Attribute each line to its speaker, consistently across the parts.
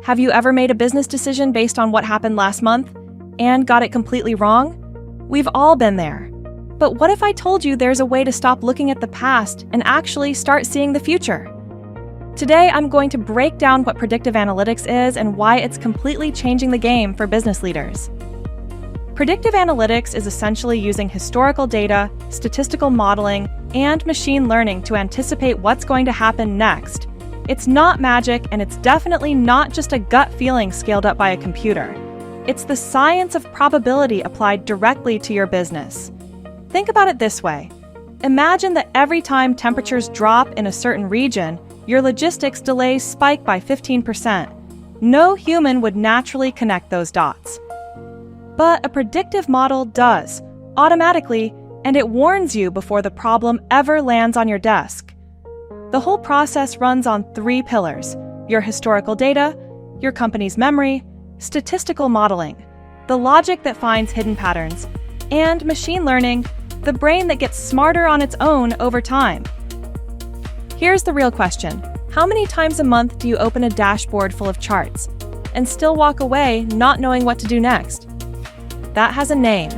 Speaker 1: Have you ever made a business decision based on what happened last month and got it completely wrong? We've all been there. But what if I told you there's a way to stop looking at the past and actually start seeing the future? Today, I'm going to break down what predictive analytics is and why it's completely changing the game for business leaders. Predictive analytics is essentially using historical data, statistical modeling, and machine learning to anticipate what's going to happen next. It's not magic, and it's definitely not just a gut feeling scaled up by a computer. It's the science of probability applied directly to your business. Think about it this way. Imagine that every time temperatures drop in a certain region, your logistics delays spike by 15%. No human would naturally connect those dots. But a predictive model does, automatically, and it warns you before the problem ever lands on your desk. The whole process runs on 3 pillars: your historical data, your company's memory, statistical modeling, the logic that finds hidden patterns, and machine learning, the brain that gets smarter on its own over time. Here's the real question. How many times a month do you open a dashboard full of charts and still walk away not knowing what to do next? That has a name.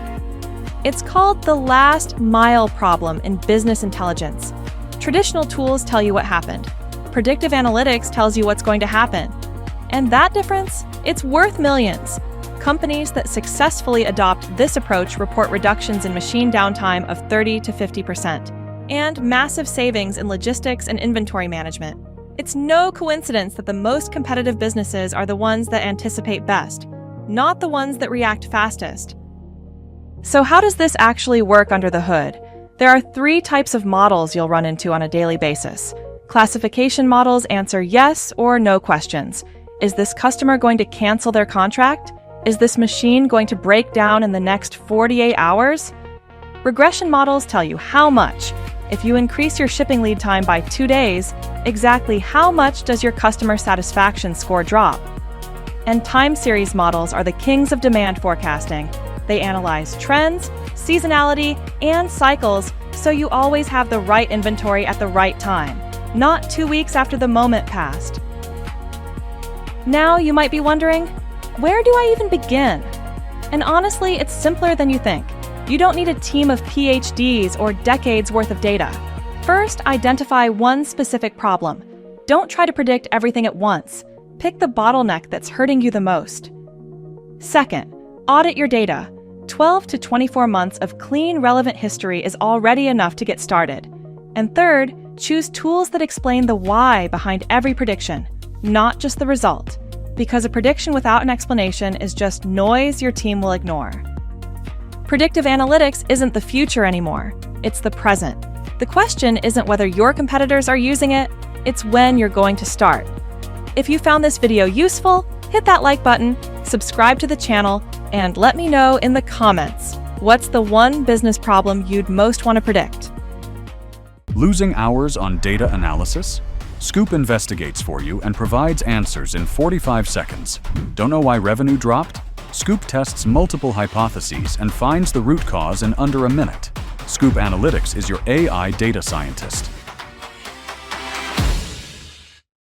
Speaker 1: It's called the last mile problem in business intelligence. Traditional tools tell you what happened. Predictive analytics tells you what's going to happen. And that difference? It's worth millions. Companies that successfully adopt this approach report reductions in machine downtime of 30 to 50%, and massive savings in logistics and inventory management. It's no coincidence that the most competitive businesses are the ones that anticipate best, not the ones that react fastest. So how does this actually work under the hood? There are 3 types of models you'll run into on a daily basis. Classification models answer yes or no questions. Is this customer going to cancel their contract? Is this machine going to break down in the next 48 hours? Regression models tell you how much. If you increase your shipping lead time by 2 days, exactly how much does your customer satisfaction score drop? And time series models are the kings of demand forecasting. They analyze trends, seasonality, and cycles so you always have the right inventory at the right time, not 2 weeks after the moment passed. Now you might be wondering, where do I even begin? And honestly, it's simpler than you think. You don't need a team of PhDs or decades worth of data. First, identify one specific problem. Don't try to predict everything at once. Pick the bottleneck that's hurting you the most. Second, audit your data. 12 to 24 months of clean, relevant history is already enough to get started. And third, choose tools that explain the why behind every prediction, not just the result. Because a prediction without an explanation is just noise your team will ignore. Predictive analytics isn't the future anymore, it's the present. The question isn't whether your competitors are using it, it's when you're going to start. If you found this video useful, hit that like button, subscribe to the channel, and let me know in the comments, what's the one business problem you'd most want to predict?
Speaker 2: Losing hours on data analysis? Scoop investigates for you and provides answers in 45 seconds. Don't know why revenue dropped? Scoop tests multiple hypotheses and finds the root cause in under a minute. Scoop Analytics is your AI data scientist.